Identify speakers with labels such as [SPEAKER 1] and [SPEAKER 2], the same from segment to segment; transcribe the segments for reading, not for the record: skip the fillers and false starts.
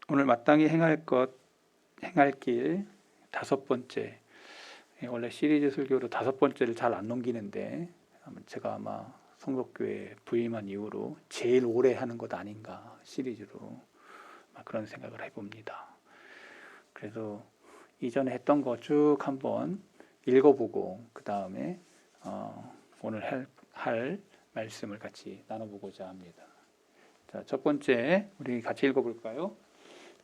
[SPEAKER 1] 오늘 마땅히 행할 길 다섯 번째. 원래 시리즈 설교로 다섯 번째를 잘 안 넘기는데 제가 아마 성덕교회 부임한 이후로 제일 오래 하는 것 아닌가 시리즈로 그런 생각을 해봅니다. 그래서 이전에 했던 거 쭉 한번 읽어보고 그 다음에 오늘 할 말씀을 같이 나눠보고자 합니다. 자, 첫 번째 우리 같이 읽어볼까요?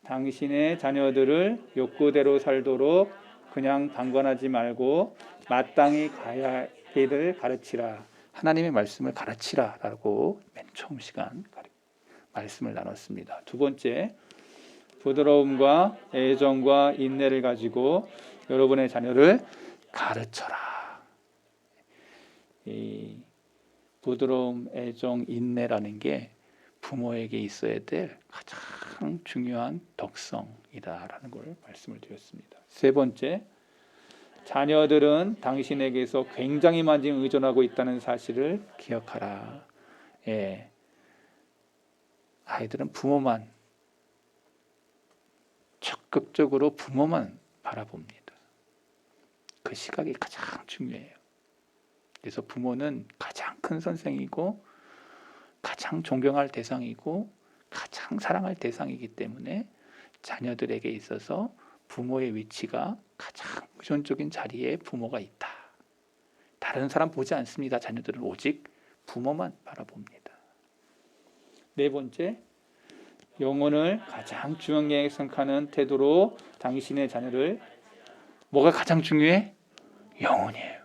[SPEAKER 1] 당신의 자녀들을 욕구대로 살도록 그냥 방관하지 말고 마땅히 가야 할 길을 가르치라. 하나님의 말씀을 가르치라 라고 맨 처음 시간 말씀을 나눴습니다. 두 번째, 부드러움과 애정과 인내를 가지고 여러분의 자녀를 가르쳐라. 이 부드러움, 애정, 인내라는 게 부모에게 있어야 될 가장 중요한 덕성이다라는 걸 말씀을 드렸습니다. 세 번째, 자녀들은 당신에게서 굉장히 많이 의존하고 있다는 사실을 기억하라. 예, 아이들은 부모만, 적극적으로 부모만 바라봅니다. 그 시각이 가장 중요해요. 그래서 부모는 가장 큰 선생이고 가장 존경할 대상이고 가장 사랑할 대상이기 때문에 자녀들에게 있어서 부모의 위치가 가장 의존적인 자리에 부모가 있다. 다른 사람 보지 않습니다. 자녀들은 오직 부모만 바라봅니다. 네 번째, 영혼을 가장 중요하게 생각하는 태도로 당신의 자녀를 뭐가 가장 중요해? 영혼이에요.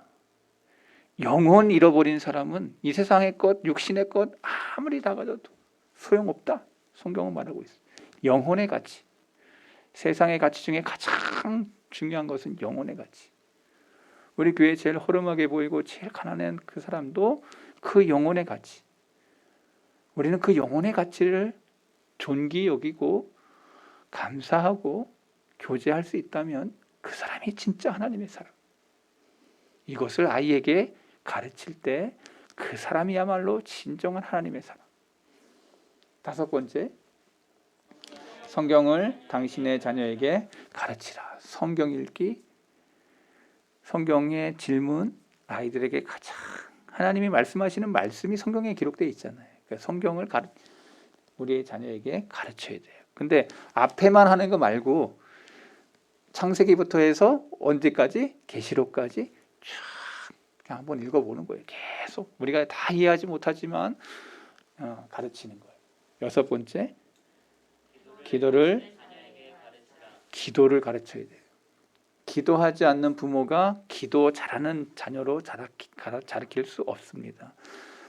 [SPEAKER 1] 영혼 잃어버린 사람은 이 세상의 것, 육신의 것 아무리 다 가져도 소용없다. 성경은 말하고 있어요. 영혼의 가치. 세상의 가치 중에 가장 중요한 것은 영혼의 가치. 우리 교회 제일 허름하게 보이고 제일 가난한 그 사람도 그 영혼의 가치. 우리는 그 영혼의 가치를 존귀 여기고 감사하고 교제할 수 있다면 그 사람이 진짜 하나님의 사람. 이것을 아이에게 가르칠 때 그 사람이야말로 진정한 하나님의 사람. 다섯 번째, 성경을 당신의 자녀에게 가르치라. 성경 읽기, 성경의 질문, 아이들에게 가장 하나님이 말씀하시는 말씀이 성경에 기록되어 있잖아요. 그러니까 성경을 우리의 자녀에게 가르쳐야 돼요. 근데 앞에만 하는 거 말고 창세기부터 해서 언제까지? 계시록까지 쭉 그냥 한번 읽어보는 거예요. 계속 우리가 다 이해하지 못하지만 가르치는 거예요. 여섯 번째, 기도를 가르쳐야 돼요. 기도하지 않는 부모가 기도 잘하는 자녀로 자라킬 수 없습니다.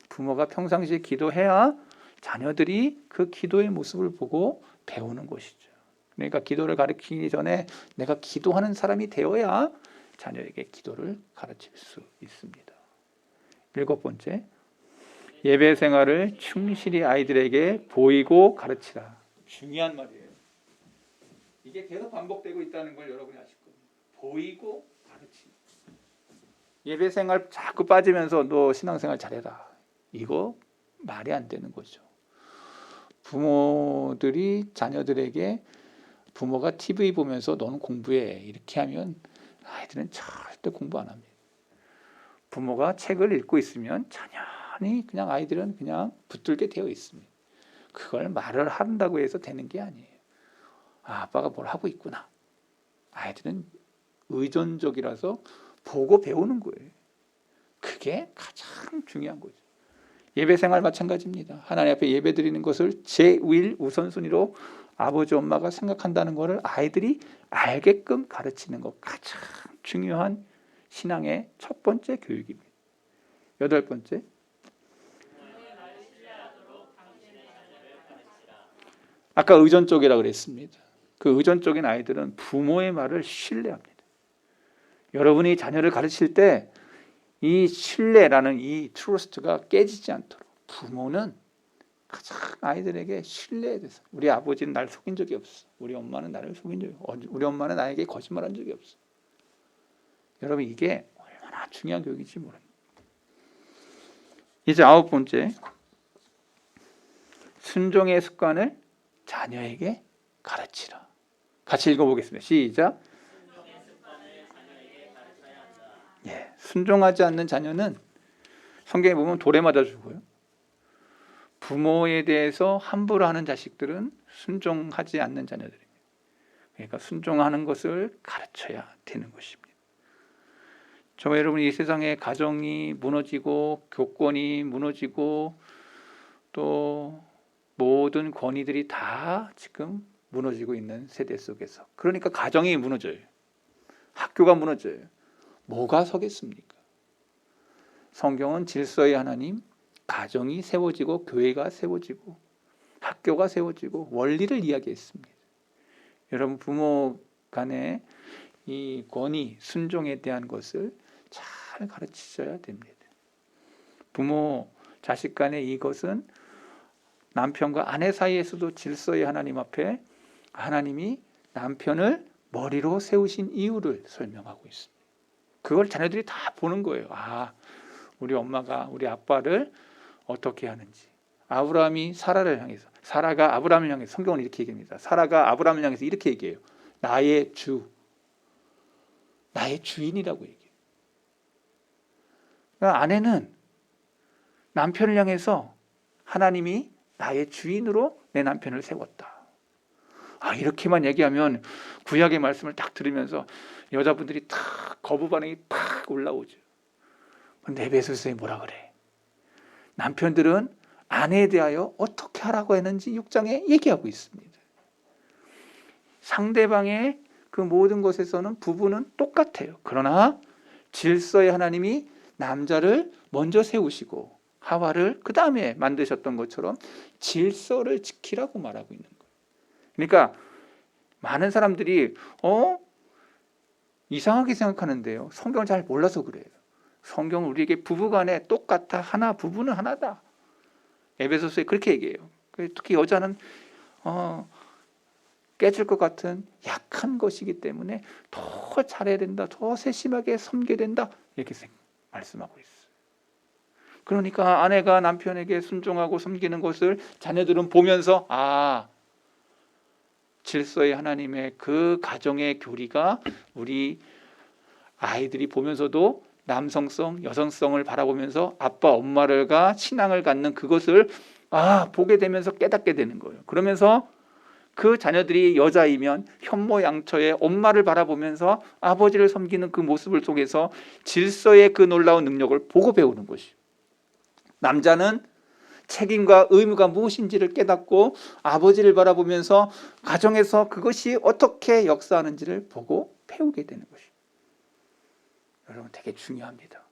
[SPEAKER 1] 부모가 평상시에 기도해야 자녀들이 그 기도의 모습을 보고 배우는 것이죠. 그러니까 기도를 가르치기 전에 내가 기도하는 사람이 되어야 자녀에게 기도를 가르칠 수 있습니다. 일곱 번째, 예배 생활을 충실히 아이들에게 보이고 가르치라. 중요한 말이에요. 이게 계속 반복되고 있다는 걸 여러분이 아실 겁니다. 보이고 가르치라. 예배 생활 자꾸 빠지면서 너 신앙생활 잘해라. 이거 말이 안 되는 거죠. 부모들이 자녀들에게 부모가 TV 보면서 너는 공부해 이렇게 하면 아이들은 절대 공부 안 합니다. 부모가 책을 읽고 있으면 자연히 그냥 아이들은 그냥 붙들게 되어 있습니다. 그걸 말을 한다고 해서 되는 게 아니에요. 아빠가 뭘 하고 있구나. 아이들은 의존적이라서 보고 배우는 거예요. 그게 가장 중요한 거죠. 예배 생활 마찬가지입니다. 하나님 앞에 예배 드리는 것을 제일 우선순위로 아버지 엄마가 생각한다는 것을 아이들이 알게끔 가르치는 것 가장 중요한 신앙의 첫 번째 교육입니다. 여덟 번째, 아까 의존적이라고 그랬습니다. 그 의존적인 아이들은 부모의 말을 신뢰합니다. 여러분이 자녀를 가르칠 때 이 신뢰라는 이 트러스트가 깨지지 않도록 부모는 가장 아이들에게 신뢰해야 돼서 우리 아버지는 날 속인 적이 없어. 우리 엄마는 나를 속인 적이 없어. 우리 엄마는 나에게 거짓말한 적이 없어. 여러분 이게 얼마나 중요한 교육인지 모릅니다. 이제 아홉 번째, 순종의 습관을 자녀에게 가르치라. 같이 읽어보겠습니다. 시작. 예, 순종하지 않는 자녀는 성경에 보면 돌에 맞아 죽어요. 부모에 대해서 함부로 하는 자식들은 순종하지 않는 자녀들입니다. 그러니까 순종하는 것을 가르쳐야 되는 것입니다. 저 여러분, 이 세상에 가정이 무너지고 교권이 무너지고 또 모든 권위들이 다 지금 무너지고 있는 세대 속에서, 그러니까 가정이 무너져요. 학교가 무너져요. 뭐가 서겠습니까? 성경은 질서의 하나님, 가정이 세워지고 교회가 세워지고 학교가 세워지고 원리를 이야기했습니다. 여러분, 부모 간의 이 권위, 순종에 대한 것을 잘 가르치셔야 됩니다. 부모, 자식 간의 이것은 남편과 아내 사이에서도 질서의 하나님 앞에 하나님이 남편을 머리로 세우신 이유를 설명하고 있습니다. 그걸 자녀들이 다 보는 거예요. 아, 우리 엄마가 우리 아빠를 어떻게 하는지. 아브라함이 사라를 향해서, 사라가 아브라함을 향해서, 성경은 이렇게 얘기합니다. 사라가 아브라함을 향해서 이렇게 얘기해요. 나의 주, 나의 주인이라고 얘기해요. 그러니까 아내는 남편을 향해서 하나님이 나의 주인으로 내 남편을 세웠다. 아, 이렇게만 얘기하면 구약의 말씀을 딱 들으면서 여자분들이 탁 거부 반응이 탁 올라오죠. 근데 에베소서에 뭐라 그래? 남편들은 아내에 대하여 어떻게 하라고 했는지 6장에 얘기하고 있습니다. 상대방의 그 모든 것에서는 부부는 똑같아요. 그러나 질서의 하나님이 남자를 먼저 세우시고 하와를 그 다음에 만드셨던 것처럼 질서를 지키라고 말하고 있는 거예요. 그러니까 많은 사람들이 이상하게 생각하는데요. 성경을 잘 몰라서 그래요. 성경은 우리에게 부부간에 똑같아, 하나, 부부는 하나다. 에베소서에 그렇게 얘기해요. 특히 여자는 깨질 것 같은 약한 것이기 때문에 더 잘해야 된다, 더 세심하게 섬겨야 된다, 이렇게 말씀하고 있어요. 그러니까 아내가 남편에게 순종하고 섬기는 것을 자녀들은 보면서 질서의 하나님의 그 가정의 교리가 우리 아이들이 보면서도 남성성, 여성성을 바라보면서 아빠, 엄마를가 신앙을 갖는 그것을 보게 되면서 깨닫게 되는 거예요. 그러면서 그 자녀들이 여자이면 현모양처의 엄마를 바라보면서 아버지를 섬기는 그 모습을 속에서 질서의 그 놀라운 능력을 보고 배우는 것이에요. 남자는 책임과 의무가 무엇인지를 깨닫고 아버지를 바라보면서 가정에서 그것이 어떻게 역사하는지를 보고 배우게 되는 것이에요. 여러분, 되게 중요합니다.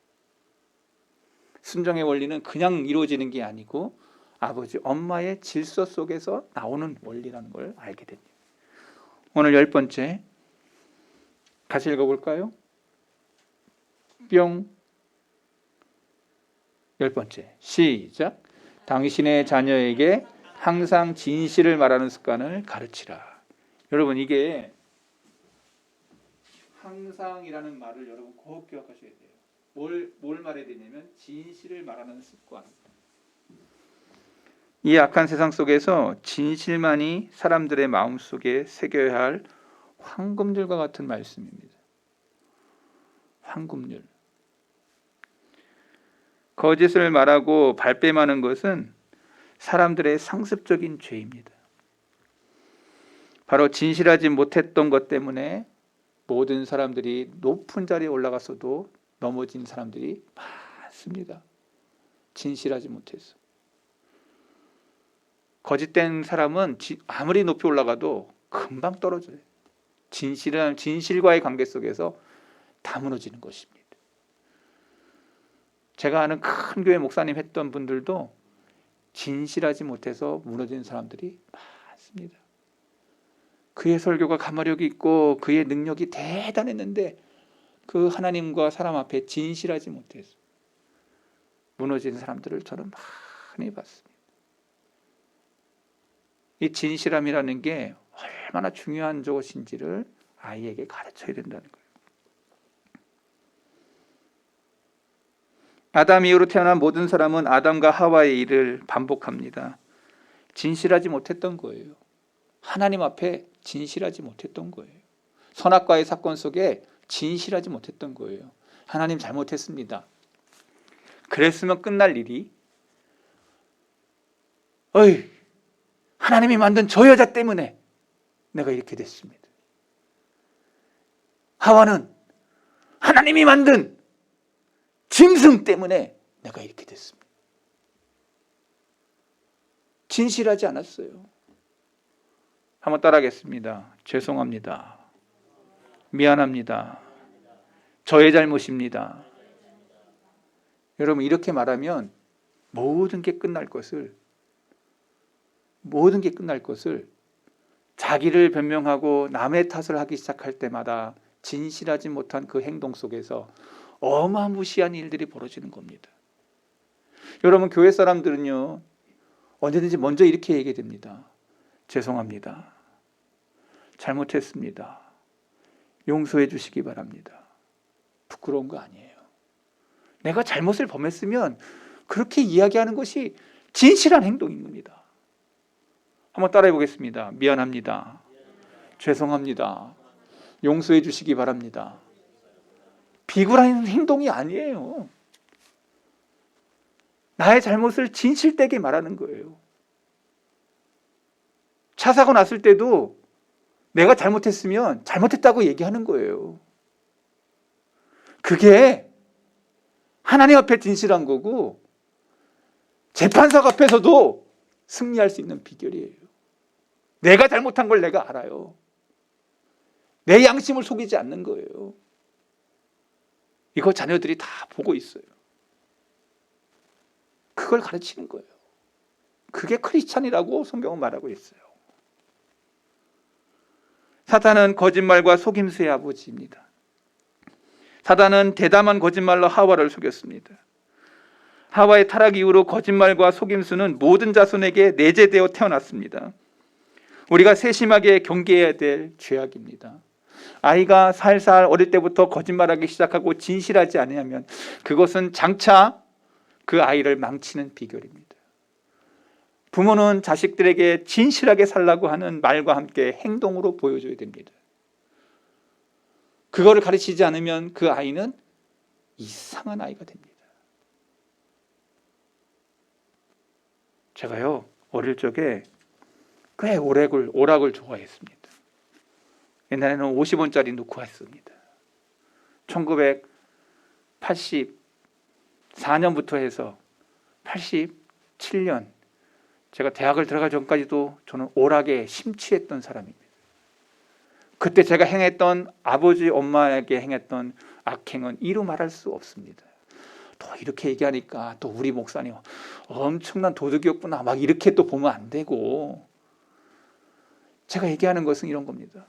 [SPEAKER 1] 순종의 원리는 그냥 이루어지는 게 아니고 아버지, 엄마의 질서 속에서 나오는 원리라는 걸 알게 됩니다. 오늘 10번째 같이 읽어볼까요? 뿅. 10번째 시작. 당신의 자녀에게 항상 진실을 말하는 습관을 가르치라. 여러분, 이게 항상이라는 말을 여러분 꼭 기억하셔야 돼요. 뭘 말해야 되냐면 진실을 말하는 습관. 이 악한 세상 속에서 진실만이 사람들의 마음속에 새겨야 할 황금률과 같은 말씀입니다. 황금률. 거짓을 말하고 발뺌하는 것은 사람들의 상습적인 죄입니다. 바로 진실하지 못했던 것 때문에 모든 사람들이 높은 자리에 올라가서도 넘어진 사람들이 많습니다. 진실하지 못해서. 거짓된 사람은 아무리 높이 올라가도 금방 떨어져요. 진실과의 관계 속에서 다 무너지는 것입니다. 제가 아는 큰 교회 목사님 했던 분들도 진실하지 못해서 무너진 사람들이 많습니다. 그의 설교가 가마력이 있고 그의 능력이 대단했는데 그 하나님과 사람 앞에 진실하지 못해서 무너진 사람들을 저는 많이 봤습니다. 이 진실함이라는 게 얼마나 중요한 것인지를 아이에게 가르쳐야 된다는 거예요. 아담 이후로 태어난 모든 사람은 아담과 하와의 일을 반복합니다. 진실하지 못했던 거예요. 하나님 앞에 진실하지 못했던 거예요. 선악과의 사건 속에 진실하지 못했던 거예요. 하나님 잘못했습니다. 그랬으면 끝날 일이 하나님이 만든 저 여자 때문에 내가 이렇게 됐습니다. 하와는 하나님이 만든 짐승 때문에 내가 이렇게 됐습니다. 진실하지 않았어요. 한번 따라하겠습니다. 죄송합니다. 미안합니다. 저의 잘못입니다. 여러분, 이렇게 말하면 모든 게 끝날 것을 자기를 변명하고 남의 탓을 하기 시작할 때마다 진실하지 못한 그 행동 속에서 어마무시한 일들이 벌어지는 겁니다. 여러분, 교회 사람들은요, 언제든지 먼저 이렇게 얘기됩니다. 죄송합니다. 잘못했습니다. 용서해 주시기 바랍니다. 부끄러운 거 아니에요. 내가 잘못을 범했으면 그렇게 이야기하는 것이 진실한 행동인 겁니다. 한번 따라해 보겠습니다. 미안합니다. 죄송합니다. 용서해 주시기 바랍니다. 비굴한 행동이 아니에요. 나의 잘못을 진실되게 말하는 거예요. 차 사고 났을 때도 내가 잘못했으면 잘못했다고 얘기하는 거예요. 그게 하나님 앞에 진실한 거고 재판석 앞에서도 승리할 수 있는 비결이에요. 내가 잘못한 걸 내가 알아요. 내 양심을 속이지 않는 거예요. 이거 자녀들이 다 보고 있어요. 그걸 가르치는 거예요. 그게 크리스찬이라고 성경은 말하고 있어요. 사탄은 거짓말과 속임수의 아버지입니다. 사탄은 대담한 거짓말로 하와를 속였습니다. 하와의 타락 이후로 거짓말과 속임수는 모든 자손에게 내재되어 태어났습니다. 우리가 세심하게 경계해야 될 죄악입니다. 아이가 살살 어릴 때부터 거짓말하기 시작하고 진실하지 않으면 그것은 장차 그 아이를 망치는 비결입니다. 부모는 자식들에게 진실하게 살라고 하는 말과 함께 행동으로 보여줘야 됩니다. 그거를 가르치지 않으면 그 아이는 이상한 아이가 됩니다. 제가요, 어릴 적에 꽤 오락을 좋아했습니다. 옛날에는 50원짜리 넣고 했습니다. 1984년부터 해서 87년, 제가 대학을 들어가기 전까지도 저는 오락에 심취했던 사람입니다. 그때 제가 행했던 아버지, 엄마에게 행했던 악행은 이루 말할 수 없습니다. 또 이렇게 얘기하니까 또 우리 목사님 엄청난 도둑이었구나 막 이렇게 또 보면 안 되고, 제가 얘기하는 것은 이런 겁니다.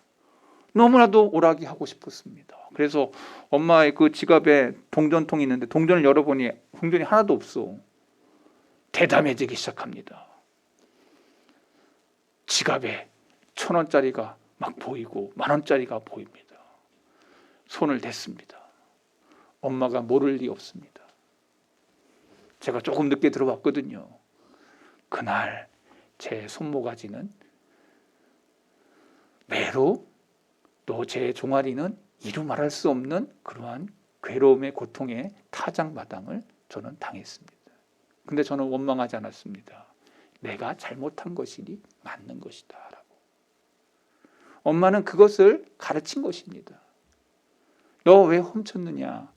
[SPEAKER 1] 너무나도 오락이 하고 싶었습니다. 그래서 엄마의 그 지갑에 동전통이 있는데 동전을 열어보니 동전이 하나도 없어. 대담해지기 시작합니다. 지갑에 1,000원짜리가 막 보이고 10,000원짜리가 보입니다. 손을 댔습니다. 엄마가 모를 리 없습니다. 제가 조금 늦게 들어왔거든요. 그날 제 손모가지는 매로, 또 제 종아리는 이루 말할 수 없는 그러한 괴로움의 고통의 타작마당을 저는 당했습니다. 근데 저는 원망하지 않았습니다. 내가 잘못한 것이니 맞는 것이다 라고. 엄마는 그것을 가르친 것입니다. 너 왜 훔쳤느냐,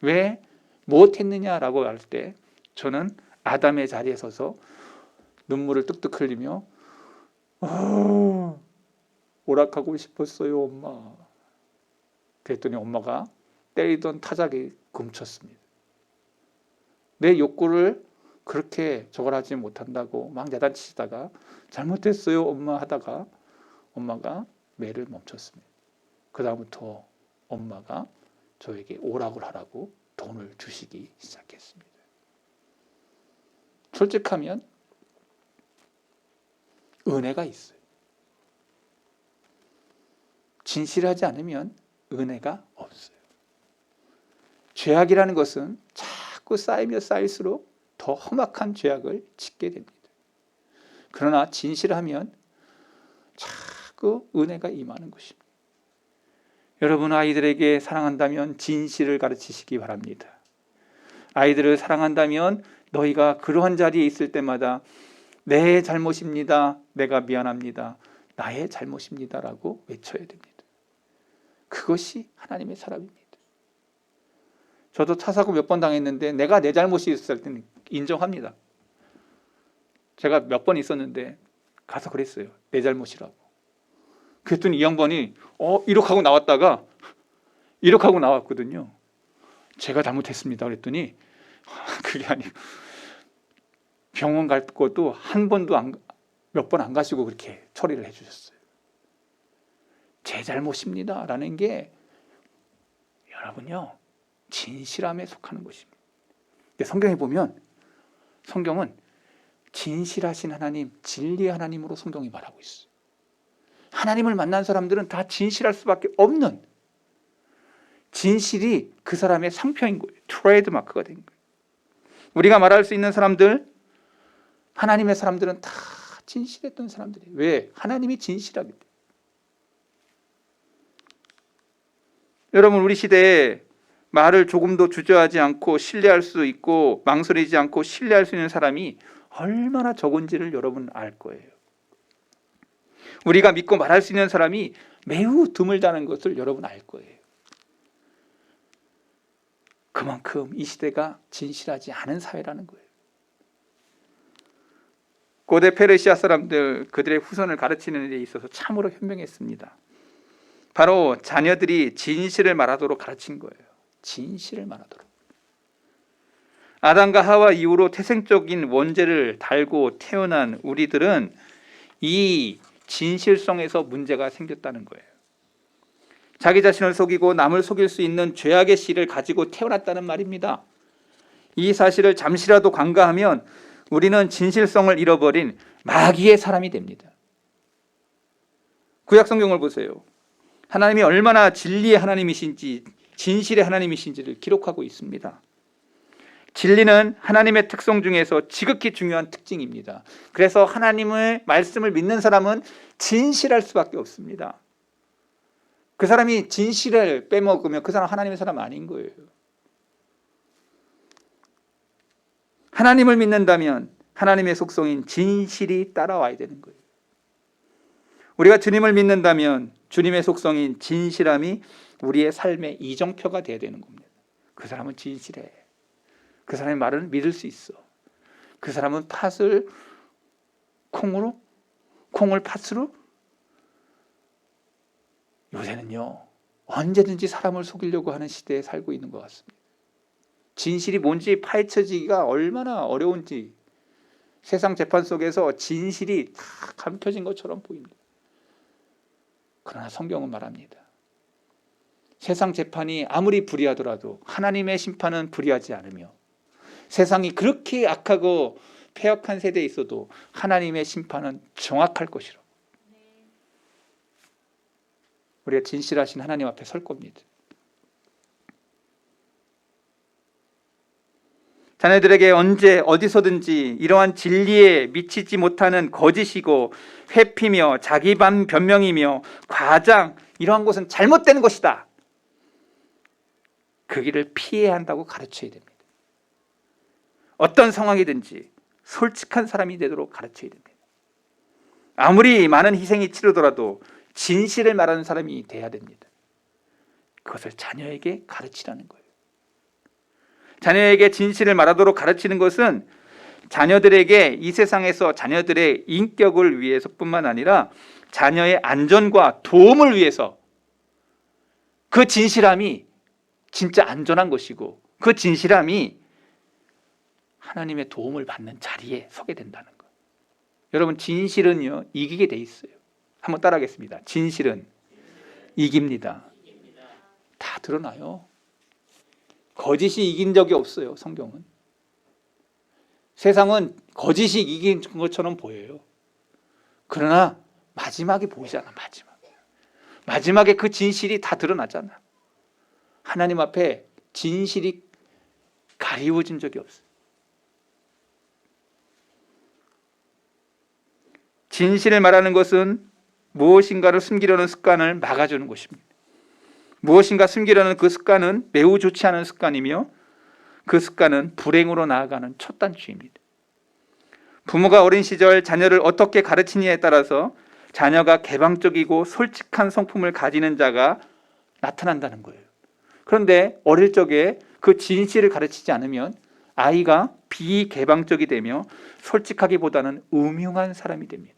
[SPEAKER 1] 왜 못했느냐라고 할 때 저는 아담의 자리에 서서 눈물을 뚝뚝 흘리며 오락하고 싶었어요 엄마. 그랬더니 엄마가 때리던 타작이 금쳤습니다. 내 욕구를 그렇게 저걸 하지 못한다고 막 야단치시다가 잘못했어요 엄마 하다가 엄마가 매를 멈췄습니다. 그 다음부터 엄마가 저에게 오락을 하라고 돈을 주시기 시작했습니다. 솔직하면 은혜가 있어요. 진실하지 않으면 은혜가 없어요. 죄악이라는 것은 자꾸 쌓이며 쌓일수록 더 험악한 죄악을 짓게 됩니다. 그러나 진실하면 참 그 은혜가 임하는 것입니다. 여러분, 아이들에게 사랑한다면 진실을 가르치시기 바랍니다. 아이들을 사랑한다면 너희가 그러한 자리에 있을 때마다 내 잘못입니다, 내가 미안합니다, 나의 잘못입니다 라고 외쳐야 됩니다. 그것이 하나님의 사랑입니다. 저도 차 사고 몇 번 당했는데 내가 내 잘못이 있을 때는 인정합니다. 제가 몇 번 있었는데 가서 그랬어요. 내 잘못이라고. 그랬더니 이 양반이 이렇게 하고 나왔다가 이렇게 하고 나왔거든요. 제가 잘못했습니다 그랬더니 그게 아니고 병원 갈 것도 한 번도 몇 번 안 가시고 그렇게 처리를 해주셨어요. 제 잘못입니다 라는 게 여러분요, 진실함에 속하는 것입니다. 근데 성경에 보면 성경은 진실하신 하나님, 진리의 하나님으로 성경이 말하고 있어요. 하나님을 만난 사람들은 다 진실할 수밖에 없는, 진실이 그 사람의 상표인 거예요. 트레이드 마크가 된 거예요. 우리가 말할 수 있는 사람들, 하나님의 사람들은 다 진실했던 사람들이에요. 왜? 하나님이 진실하기 때문에. 여러분, 우리 시대에 말을 조금도 주저하지 않고 신뢰할 수 있고 망설이지 않고 신뢰할 수 있는 사람이 얼마나 적은지를 여러분 알 거예요. 우리가 믿고 말할 수 있는 사람이 매우 드물다는 것을 여러분 알 거예요. 그만큼 이 시대가 진실하지 않은 사회라는 거예요. 고대 페르시아 사람들, 그들의 후손을 가르치는 데 있어서 참으로 현명했습니다. 바로 자녀들이 진실을 말하도록 가르친 거예요. 진실을 말하도록. 아담과 하와 이후로 태생적인 원죄를 달고 태어난 우리들은 이 진실성에서 문제가 생겼다는 거예요. 자기 자신을 속이고 남을 속일 수 있는 죄악의 씨를 가지고 태어났다는 말입니다. 이 사실을 잠시라도 간과하면 우리는 진실성을 잃어버린 마귀의 사람이 됩니다. 구약 성경을 보세요. 하나님이 얼마나 진리의 하나님이신지, 진실의 하나님이신지를 기록하고 있습니다. 진리는 하나님의 특성 중에서 지극히 중요한 특징입니다. 그래서 하나님의 말씀을 믿는 사람은 진실할 수밖에 없습니다. 그 사람이 진실을 빼먹으면 그 사람 하나님의 사람 아닌 거예요. 하나님을 믿는다면 하나님의 속성인 진실이 따라와야 되는 거예요. 우리가 주님을 믿는다면 주님의 속성인 진실함이 우리의 삶의 이정표가 되어야 되는 겁니다. 그 사람은 진실해. 그 사람의 말을 믿을 수 있어. 그 사람은 팥을 콩으로, 콩을 팥으로. 요새는요, 언제든지 사람을 속이려고 하는 시대에 살고 있는 것 같습니다. 진실이 뭔지 파헤쳐지기가 얼마나 어려운지 세상 재판 속에서 진실이 다 감춰진 것처럼 보입니다. 그러나 성경은 말합니다. 세상 재판이 아무리 불의하더라도 하나님의 심판은 불의하지 않으며, 세상이 그렇게 악하고 폐역한 세대에 있어도 하나님의 심판은 정확할 것이라고. 우리가 진실하신 하나님 앞에 설 겁니다. 자녀들에게 언제 어디서든지 이러한 진리에 미치지 못하는 거짓이고 회피며 자기 변명이며 과장, 이러한 것은 잘못된 것이다, 그 길을 피해야 한다고 가르쳐야 됩니다. 어떤 상황이든지 솔직한 사람이 되도록 가르쳐야 됩니다. 아무리 많은 희생이 치르더라도 진실을 말하는 사람이 돼야 됩니다. 그것을 자녀에게 가르치라는 거예요. 자녀에게 진실을 말하도록 가르치는 것은 자녀들에게 이 세상에서 자녀들의 인격을 위해서뿐만 아니라 자녀의 안전과 도움을 위해서, 그 진실함이 진짜 안전한 것이고 그 진실함이 하나님의 도움을 받는 자리에 서게 된다는 것. 여러분, 진실은요, 이기게 돼 있어요. 한번 따라하겠습니다. 진실은 이깁니다. 다 드러나요. 거짓이 이긴 적이 없어요. 성경은. 세상은 거짓이 이긴 것처럼 보여요. 그러나 마지막에 보이잖아. 마지막에 그 진실이 다 드러나잖아. 하나님 앞에 진실이 가리워진 적이 없어요. 진실을 말하는 것은 무엇인가를 숨기려는 습관을 막아주는 것입니다. 무엇인가 숨기려는 그 습관은 매우 좋지 않은 습관이며 그 습관은 불행으로 나아가는 첫 단추입니다. 부모가 어린 시절 자녀를 어떻게 가르치느냐에 따라서 자녀가 개방적이고 솔직한 성품을 가지는 자가 나타난다는 거예요. 그런데 어릴 적에 그 진실을 가르치지 않으면 아이가 비개방적이 되며 솔직하기보다는 음흉한 사람이 됩니다.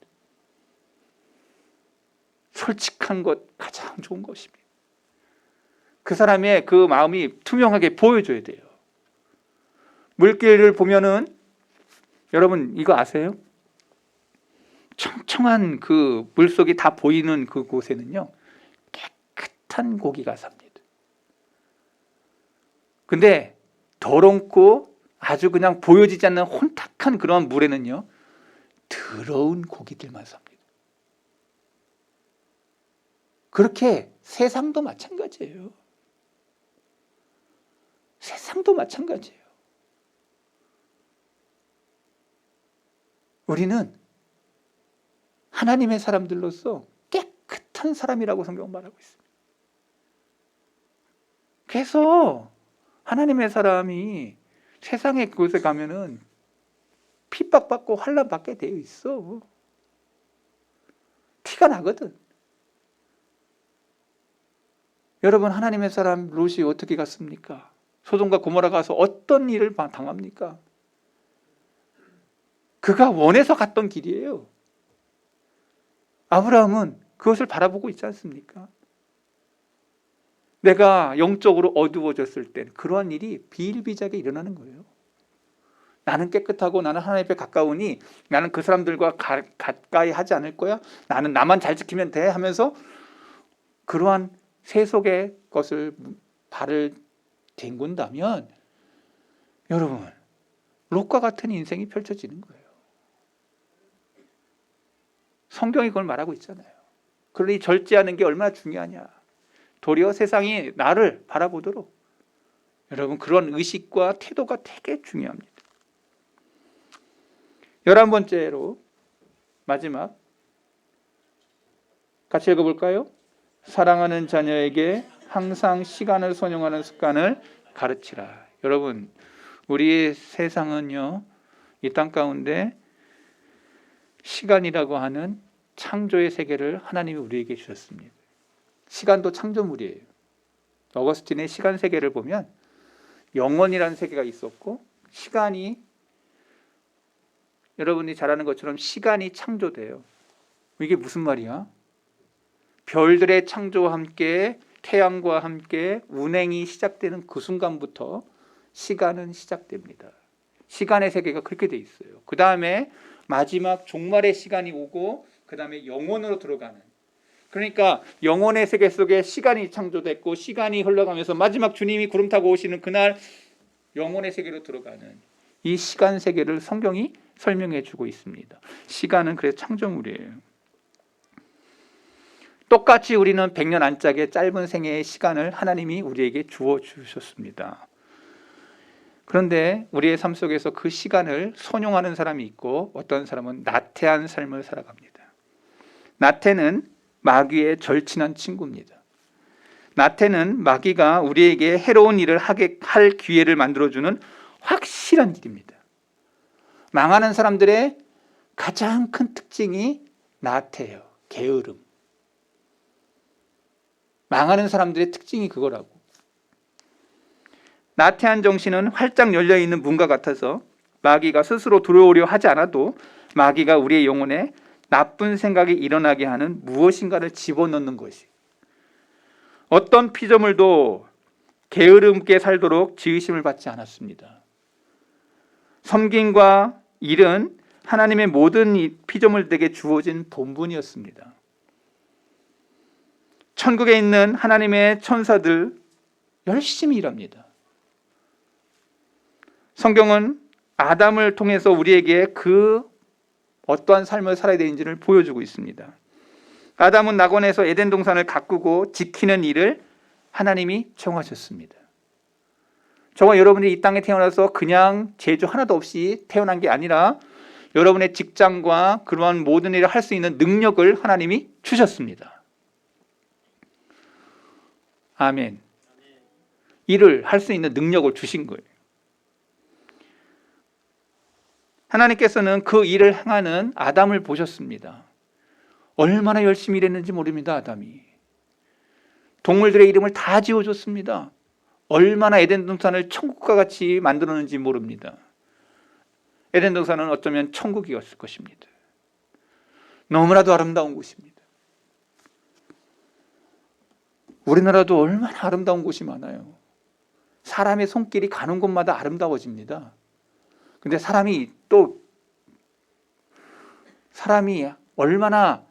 [SPEAKER 1] 솔직한 것 가장 좋은 것입니다. 그 사람의 그 마음이 투명하게 보여줘야 돼요. 물길을 보면은 여러분 이거 아세요? 청청한 그 물속이 다 보이는 그곳에는요 깨끗한 고기가 삽니다. 근데 더럽고 아주 그냥 보여지지 않는 혼탁한 그런 물에는요 더러운 고기들만 삽니다. 그렇게 세상도 마찬가지예요. 세상도 마찬가지예요. 우리는 하나님의 사람들로서 깨끗한 사람이라고 성경은 말하고 있습니다. 그래서 하나님의 사람이 세상의 그곳에 가면은 핍박받고 환난받게 되어 있어. 티가 나거든. 여러분 하나님의 사람 롯이 어떻게 갔습니까? 소돔과 고모라 가서 어떤 일을 당합니까? 그가 원해서 갔던 길이에요. 아브라함은 그것을 바라보고 있지 않습니까? 내가 영적으로 어두워졌을 때 그러한 일이 비일비재하게 일어나는 거예요. 나는 깨끗하고 나는 하나님 앞에 가까우니 나는 그 사람들과 가까이 하지 않을 거야. 나는 나만 잘 지키면 돼 하면서 그러한 세속의 것을 발을 뒹군다면 여러분 롯과 같은 인생이 펼쳐지는 거예요. 성경이 그걸 말하고 있잖아요. 그러니 절제하는 게 얼마나 중요하냐. 도리어 세상이 나를 바라보도록 여러분 그런 의식과 태도가 되게 중요합니다. 11번째로 마지막 같이 읽어볼까요? 사랑하는 자녀에게 항상 시간을 선용하는 습관을 가르치라. 여러분 우리 세상은요 이 땅 가운데 시간이라고 하는 창조의 세계를 하나님이 우리에게 주셨습니다. 시간도 창조물이에요. 어거스틴의 시간 세계를 보면 영원이라는 세계가 있었고 시간이 여러분이 잘 아는 것처럼 시간이 창조돼요. 이게 무슨 말이야? 별들의 창조와 함께 태양과 함께 운행이 시작되는 그 순간부터 시간은 시작됩니다. 시간의 세계가 그렇게 돼 있어요. 그 다음에 마지막 종말의 시간이 오고 그 다음에 영원으로 들어가는, 그러니까 영혼의 세계 속에 시간이 창조됐고 시간이 흘러가면서 마지막 주님이 구름 타고 오시는 그날 영혼의 세계로 들어가는 이 시간 세계를 성경이 설명해 주고 있습니다. 시간은 그래서 창조물이에요. 똑같이 우리는 100년 안짝의 짧은 생애의 시간을 하나님이 우리에게 주어 주셨습니다. 그런데 우리의 삶 속에서 그 시간을 선용하는 사람이 있고 어떤 사람은 나태한 삶을 살아갑니다. 나태는 마귀의 절친한 친구입니다. 나태는 마귀가 우리에게 해로운 일을 할 기회를 만들어주는 확실한 길입니다. 망하는 사람들의 가장 큰 특징이 나태예요. 게으름. 망하는 사람들의 특징이 그거라고. 나태한 정신은 활짝 열려있는 문과 같아서 마귀가 스스로 들어오려 하지 않아도 마귀가 우리의 영혼에 나쁜 생각이 일어나게 하는 무엇인가를 집어넣는 것이, 어떤 피조물도 게으름게 살도록 지으심을 받지 않았습니다. 섬김과 일은 하나님의 모든 피조물들에게 주어진 본분이었습니다. 천국에 있는 하나님의 천사들 열심히 일합니다. 성경은 아담을 통해서 우리에게 그 어떠한 삶을 살아야 되는지를 보여주고 있습니다. 아담은 낙원에서 에덴 동산을 가꾸고 지키는 일을 하나님이 정하셨습니다. 저와 여러분이 이 땅에 태어나서 그냥 재주 하나도 없이 태어난 게 아니라 여러분의 직장과 그러한 모든 일을 할 수 있는 능력을 하나님이 주셨습니다. 아멘. 일을 할 수 있는 능력을 주신 거예요. 하나님께서는 그 일을 행하는 아담을 보셨습니다. 얼마나 열심히 일했는지 모릅니다. 아담이 동물들의 이름을 다 지어줬습니다. 얼마나 에덴 동산을 천국과 같이 만들었는지 모릅니다. 에덴 동산은 어쩌면 천국이었을 것입니다. 너무나도 아름다운 곳입니다. 우리나라도 얼마나 아름다운 곳이 많아요. 사람의 손길이 가는 곳마다 아름다워집니다. 근데 사람이 얼마나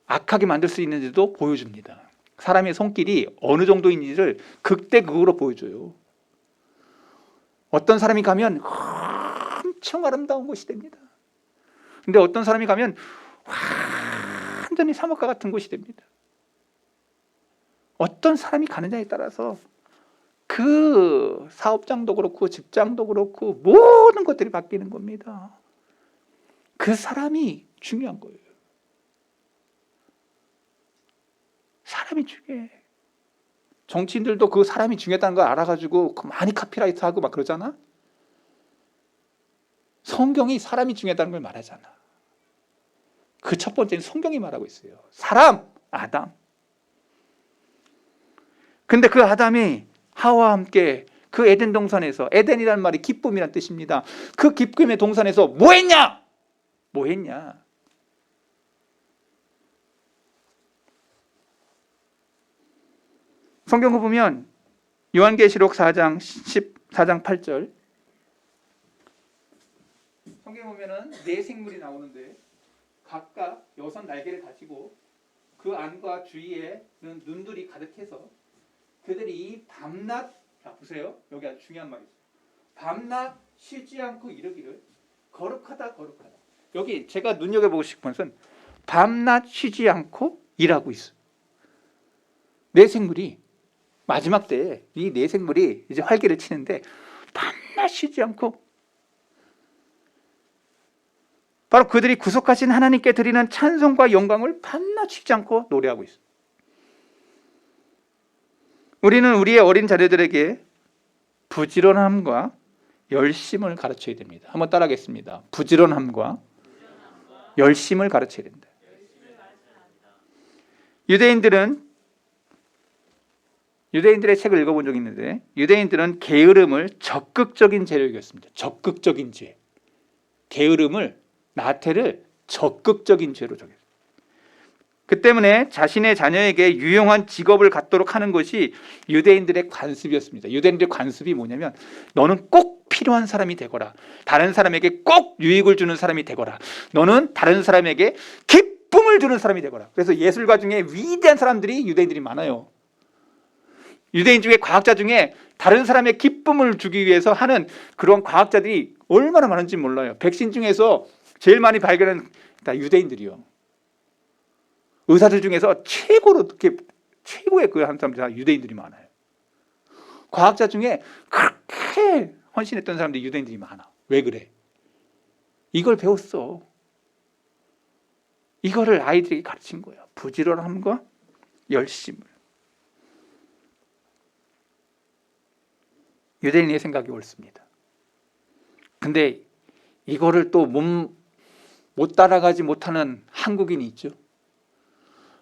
[SPEAKER 1] 악하게 만들 수 있는지도 보여줍니다. 사람의 손길이 어느 정도인지를 극대극으로 보여줘요. 어떤 사람이 가면 엄청 아름다운 곳이 됩니다. 근데 어떤 사람이 가면 완전히 사막과 같은 곳이 됩니다. 어떤 사람이 가느냐에 따라서 그 사업장도 그렇고 직장도 그렇고 모든 것들이 바뀌는 겁니다. 그 사람이 중요한 거예요. 사람이 중요해. 정치인들도 그 사람이 중요하다는 걸 알아가지고 많이 카피라이트하고 막 그러잖아. 성경이 사람이 중요하다는 걸 말하잖아. 그 첫 번째는 성경이 말하고 있어요. 사람, 아담. 근데 그 아담이 하와와 함께 그 에덴 동산에서, 에덴이라는 말이 기쁨이란 뜻입니다. 그 기쁨의 동산에서 뭐 했냐? 성경을 보면 요한계시록 4장 8절 성경에 보면은 네 생물이 나오는데 각각 6 날개를 가지고 그 안과 주위에는 눈들이 가득해서 그들이 밤낮, 자 보세요. 여기 아주 중요한 말이죠. 밤낮 쉬지 않고 이르기를 거룩하다. 여기 제가 눈여겨보고 싶은 것은 밤낮 쉬지 않고 일하고 있어요. 네 생물이 마지막 때에 이 네 생물이 이제 활기를 치는데 밤낮 쉬지 않고 바로 그들이 구속하신 하나님께 드리는 찬송과 영광을 밤낮 쉬지 않고 노래하고 있어요. 우리는 우리의 어린 자녀들에게 부지런함과 열심을 가르쳐야 됩니다. 한번 따라하겠습니다. 부지런함과 열심을 가르쳐야 된다. 유대인들의 책을 읽어본 적이 있는데 유대인들은 게으름을 적극적인 죄로 여겼습니다. 적극적인 죄. 게으름을, 나태를 적극적인 죄로 적였어요. 그 때문에 자신의 자녀에게 유용한 직업을 갖도록 하는 것이 유대인들의 관습이었습니다. 유대인들의 관습이 뭐냐면 너는 꼭 필요한 사람이 되거라. 다른 사람에게 꼭 유익을 주는 사람이 되거라. 너는 다른 사람에게 기쁨을 주는 사람이 되거라. 그래서 예술가 중에 위대한 사람들이 유대인들이 많아요. 유대인 중에 과학자 중에 다른 사람의 기쁨을 주기 위해서 하는 그런 과학자들이 얼마나 많은지 몰라요. 백신 중에서 제일 많이 발견한 다 유대인들이요. 의사들 중에서 최고의 그 한 사람들 다 유대인들이 많아요. 과학자 중에 그렇게 헌신했던 사람들이 유대인들이 많아. 왜 그래? 이걸 배웠어. 이거를 아이들에게 가르친 거야. 부지런함과 열심을. 유대인의 생각이 옳습니다. 근데 이거를 또 못 따라가지 못하는 한국인이 있죠.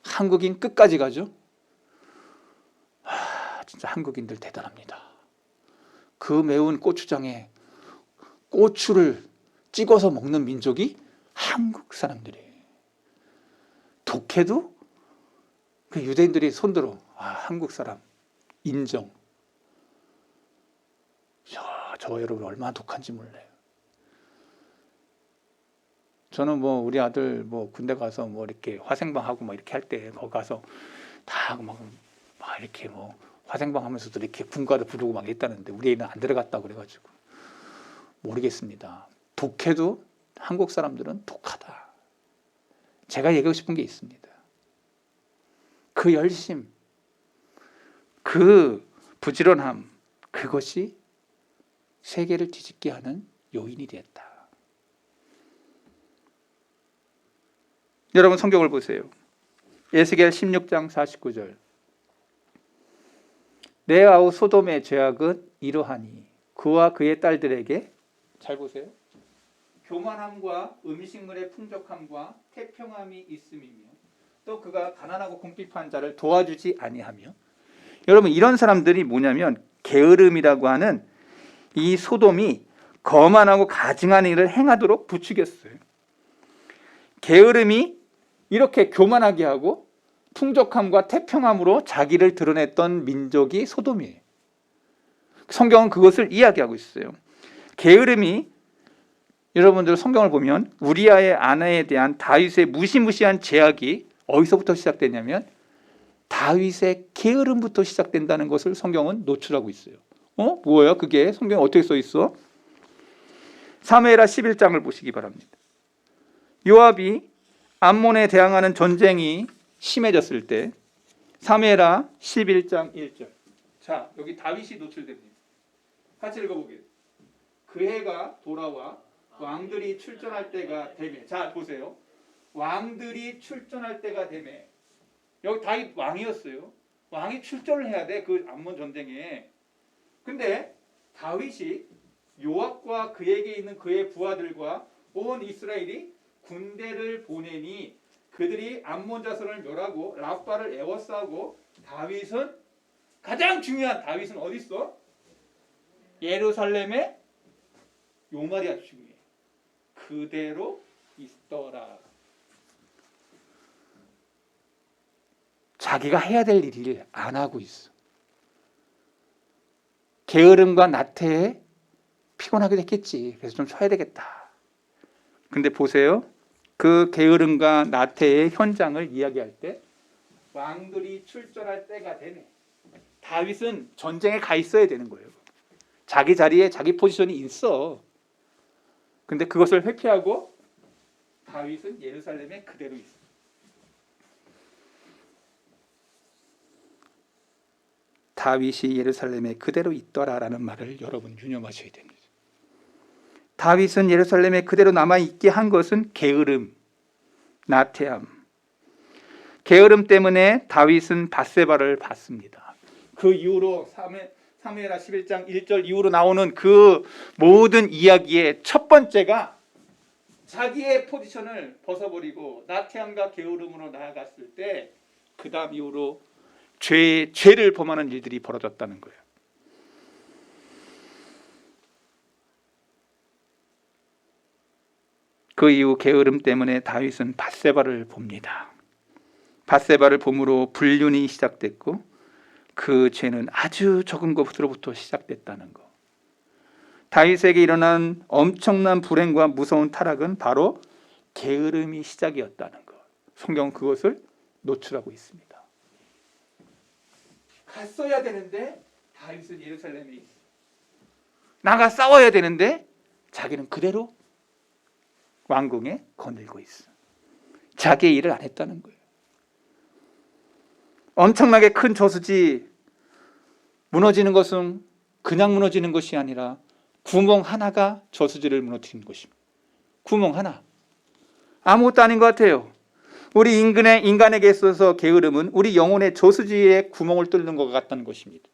[SPEAKER 1] 한국인 끝까지 가죠. 진짜 한국인들 대단합니다. 그 매운 고추장에 고추를 찍어서 먹는 민족이 한국 사람들이에요. 독해도 그 유대인들이 손들어 한국 사람 인정. 저 여러분 얼마나 독한지 몰라요. 저는 우리 아들 군대 가서 이렇게 화생방 하고 이렇게 할 때 거기 가서 다 막 이렇게 화생방 하면서도 이렇게 군가를 부르고 막 했다는데 우리 애는 안 들어갔다고 그래가지고 모르겠습니다. 독해도 한국 사람들은 독하다. 제가 얘기하고 싶은 게 있습니다. 그 열심, 그 부지런함, 그것이 세계를 뒤집게 하는 요인이 되었다. 여러분 성경을 보세요. 에스겔 16장 49절. 내 아우 소돔의 죄악은 이러하니 그와 그의 딸들에게, 잘 보세요, 교만함과 음식물의 풍족함과 태평함이 있음이며 또 그가 가난하고 궁핍한 자를 도와주지 아니하며. 여러분 이런 사람들이 뭐냐면 게으름이라고 하는 이 소돔이 거만하고 가증한 일을 행하도록 부추겼어요. 게으름이 이렇게 교만하게 하고 풍족함과 태평함으로 자기를 드러냈던 민족이 소돔이에요. 성경은 그것을 이야기하고 있어요. 게으름이, 여러분들 성경을 보면 우리아의 아내에 대한 다윗의 무시무시한 제약이 어디서부터 시작되냐면 다윗의 게으름부터 시작된다는 것을 성경은 노출하고 있어요. 뭐예요? 그게 성경에 어떻게 써 있어? 사무엘하 11장을 보시기 바랍니다. 요압이 암몬에 대항하는 전쟁이 심해졌을 때, 사무엘하 11장 1절. 자, 여기 다윗이 노출됩니다. 같이 읽어보게요. 그 해가 돌아와 왕들이 출전할 때가 되매. 자, 보세요. 왕들이 출전할 때가 되매. 여기 다윗 왕이었어요. 왕이 출전을 해야 돼, 그 암몬 전쟁에. 근데 다윗이 요압과 그에게 있는 그의 부하들과 온 이스라엘이 군대를 보내니 그들이 암몬 자손을 멸하고 라빠를 에워싸고 다윗은, 가장 중요한 다윗은 어디 있어? 예루살렘에. 요 말이 아주 중요해. 그대로 있더라. 자기가 해야 될 일을 안 하고 있어. 게으름과 나태에 피곤하게 됐겠지. 그래서 좀 쉬어야 되겠다. 근데 보세요. 그 게으름과 나태의 현장을 이야기할 때 왕들이 출전할 때가 되네. 다윗은 전쟁에 가 있어야 되는 거예요. 자기 자리에 자기 포지션이 있어. 근데 그것을 회피하고 다윗은 예루살렘에 그대로 있어. 다윗이 예루살렘에 그대로 있더라라는 말을 여러분 유념하셔야 됩니다. 다윗은 예루살렘에 그대로 남아있게 한 것은 게으름, 나태함. 게으름 때문에 다윗은 밧세바를 받습니다. 그 이후로 사무엘하 11장 1절 이후로 나오는 그 모든 이야기의 첫 번째가 자기의 포지션을 벗어버리고 나태함과 게으름으로 나아갔을 때 그 다음 이후로 죄를 범하는 일들이 벌어졌다는 거예요. 그 이후 게으름 때문에 다윗은 밧세바를 봅니다. 밧세바를 봄으로 불륜이 시작됐고 그 죄는 아주 적은 것으로부터 시작됐다는 것. 다윗에게 일어난 엄청난 불행과 무서운 타락은 바로 게으름이 시작이었다는 것. 성경은 그것을 노출하고 있습니다. 갔어야 되는데 다윗은 예루살렘에 있어. 나가 싸워야 되는데 자기는 그대로 왕궁에 거닐고 있어. 자기의 일을 안 했다는 거예요. 엄청나게 큰 저수지, 무너지는 것은 그냥 무너지는 것이 아니라 구멍 하나가 저수지를 무너뜨리는 것입니다. 구멍 하나. 아무것도 아닌 것 같아요. 우리 인간에게 있어서 게으름은 우리 영혼의 저수지에 구멍을 뚫는 것 같다는 것입니다.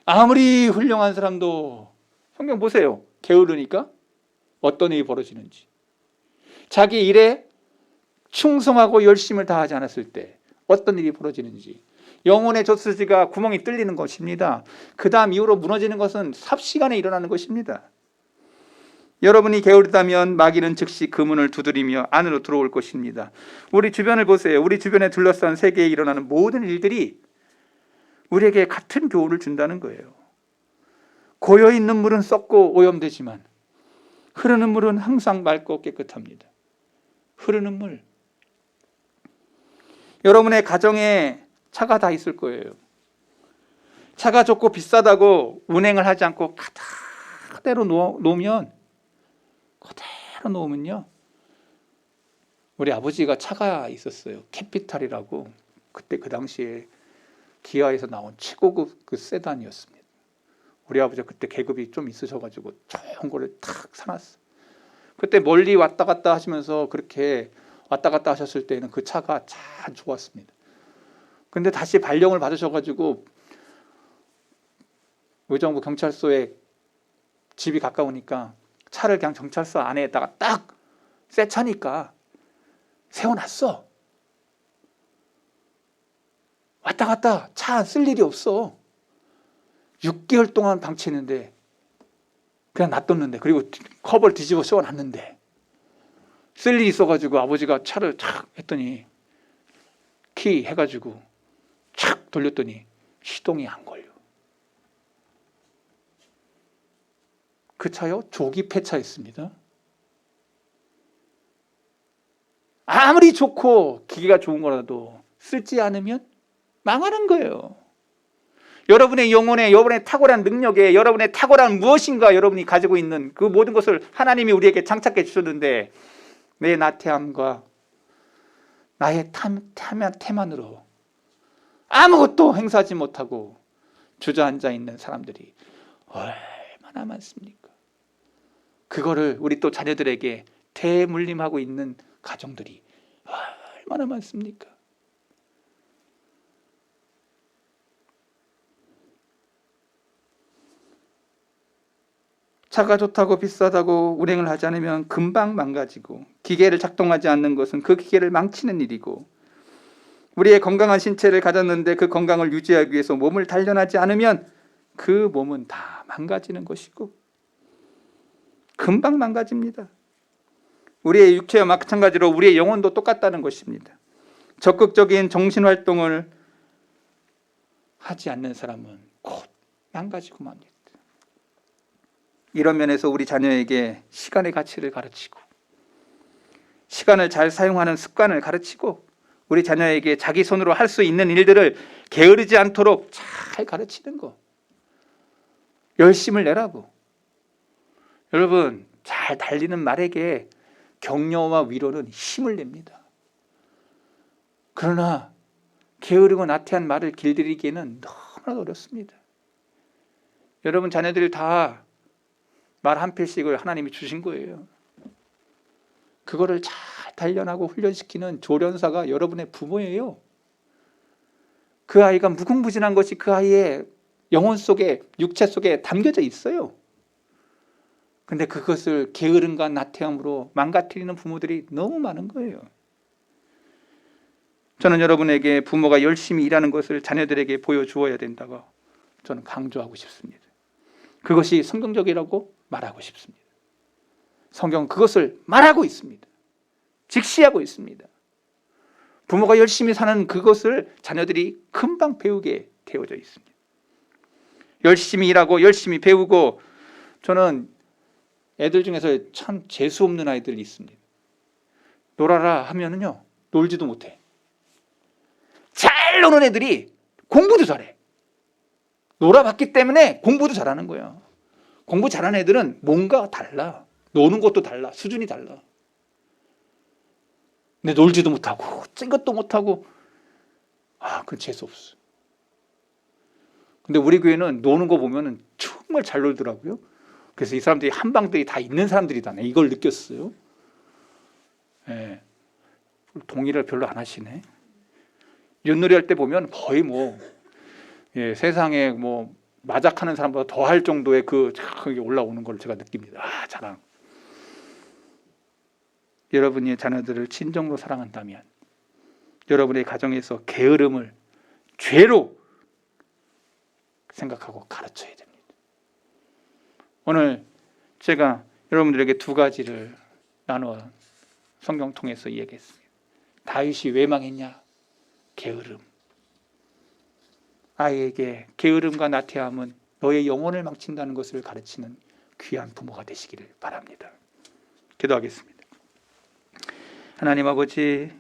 [SPEAKER 1] 아무리 훌륭한 사람도, 성경 보세요. 게으르니까 어떤 일이 벌어지는지. 자기 일에 충성하고 열심을 다하지 않았을 때 어떤 일이 벌어지는지. 영혼의 저수지가 구멍이 뚫리는 것입니다. 그 다음 이후로 무너지는 것은 삽시간에 일어나는 것입니다. 여러분이 게으르다면 마귀는 즉시 그 문을 두드리며 안으로 들어올 것입니다. 우리 주변을 보세요. 우리 주변에 둘러싼 세계에 일어나는 모든 일들이 우리에게 같은 교훈을 준다는 거예요. 고여있는 물은 썩고 오염되지만 흐르는 물은 항상 맑고 깨끗합니다. 흐르는 물. 여러분의 가정에 차가 다 있을 거예요. 차가 좋고 비싸다고 운행을 하지 않고 그대로 놓으면요. 우리 아버지가 차가 있었어요. 캐피탈이라고. 그때 그 당시에 기아에서 나온 최고급 그 세단이었습니다. 우리 아버지가 그때 계급이 좀 있으셔가지고 좋은 거를 탁 사놨어. 그때 멀리 왔다 갔다 하시면서 그렇게 왔다 갔다 하셨을 때는 그 차가 참 좋았습니다. 근데 다시 발령을 받으셔가지고 의정부 경찰서에 집이 가까우니까 차를 그냥 경찰서 안에다가 딱 새 차니까 세워놨어. 왔다 갔다 차 쓸 일이 없어. 6개월 동안 방치했는데 그냥 놔뒀는데, 그리고 커버를 뒤집어 씌워놨는데 쓸 일이 있어가지고 아버지가 차를 착 했더니 키 해가지고 착 돌렸더니 시동이 안 걸려. 그 차요? 조기 폐차했습니다. 아무리 좋고 기계가 좋은 거라도 쓰지 않으면 망하는 거예요. 여러분의 영혼에, 여러분의 탁월한 능력에, 여러분의 탁월한 무엇인가 여러분이 가지고 있는 그 모든 것을 하나님이 우리에게 장착해 주셨는데 내 나태함과 나의 태만으로 아무것도 행사하지 못하고 주저앉아 있는 사람들이 얼마나 많습니까? 그거를 우리 또 자녀들에게 대물림하고 있는 가정들이 얼마나 많습니까? 차가 좋다고 비싸다고 운행을 하지 않으면 금방 망가지고, 기계를 작동하지 않는 것은 그 기계를 망치는 일이고, 우리의 건강한 신체를 가졌는데 그 건강을 유지하기 위해서 몸을 단련하지 않으면 그 몸은 다 망가지는 것이고 금방 망가집니다. 우리의 육체와 마찬가지로 우리의 영혼도 똑같다는 것입니다. 적극적인 정신활동을 하지 않는 사람은 곧 망가지고 맙니다. 이런 면에서 우리 자녀에게 시간의 가치를 가르치고 시간을 잘 사용하는 습관을 가르치고 우리 자녀에게 자기 손으로 할 수 있는 일들을 게으르지 않도록 잘 가르치는 거, 열심을 내라고. 여러분, 잘 달리는 말에게 격려와 위로는 힘을 냅니다. 그러나 게으르고 나태한 말을 길들이기에는 너무나 어렵습니다. 여러분 자녀들이 다 말 한 필씩을 하나님이 주신 거예요. 그거를 잘 단련하고 훈련시키는 조련사가 여러분의 부모예요. 그 아이가 무궁무진한 것이 그 아이의 영혼 속에, 육체 속에 담겨져 있어요. 근데 그것을 게으름과 나태함으로 망가뜨리는 부모들이 너무 많은 거예요. 저는 여러분에게 부모가 열심히 일하는 것을 자녀들에게 보여주어야 된다고 저는 강조하고 싶습니다. 그것이 성경적이라고 말하고 싶습니다. 성경은 그것을 말하고 있습니다. 직시하고 있습니다. 부모가 열심히 사는 그것을 자녀들이 금방 배우게 되어져 있습니다. 열심히 일하고 열심히 배우고, 저는 애들 중에서 참 재수 없는 아이들이 있습니다. 놀아라 하면은요, 놀지도 못해. 잘 노는 애들이 공부도 잘해. 놀아봤기 때문에 공부도 잘하는 거야. 공부 잘하는 애들은 뭔가 달라. 노는 것도 달라. 수준이 달라. 근데 놀지도 못하고 찐 것도 못하고, 그건 재수 없어. 근데 우리 교회는 노는 거 보면은 정말 잘 놀더라고요. 그래서 이 사람들이 한방들이 다 있는 사람들이다. 이걸 느꼈어요. 예. 동의를 별로 안 하시네. 윷놀이 할 때 보면 거의 세상에 마작하는 사람보다 더 할 정도의 그게 올라오는 걸 제가 느낍니다. 자랑. 여러분의 자녀들을 진정으로 사랑한다면 여러분의 가정에서 게으름을 죄로 생각하고 가르쳐야 됩니다. 오늘 제가 여러분들에게 두 가지를 나누어 성경 통해서 이야기했습니다. 다윗이 왜 망했냐? 게으름. 아이에게 게으름과 나태함은 너의 영혼을 망친다는 것을 가르치는 귀한 부모가 되시기를 바랍니다. 기도하겠습니다. 하나님 아버지,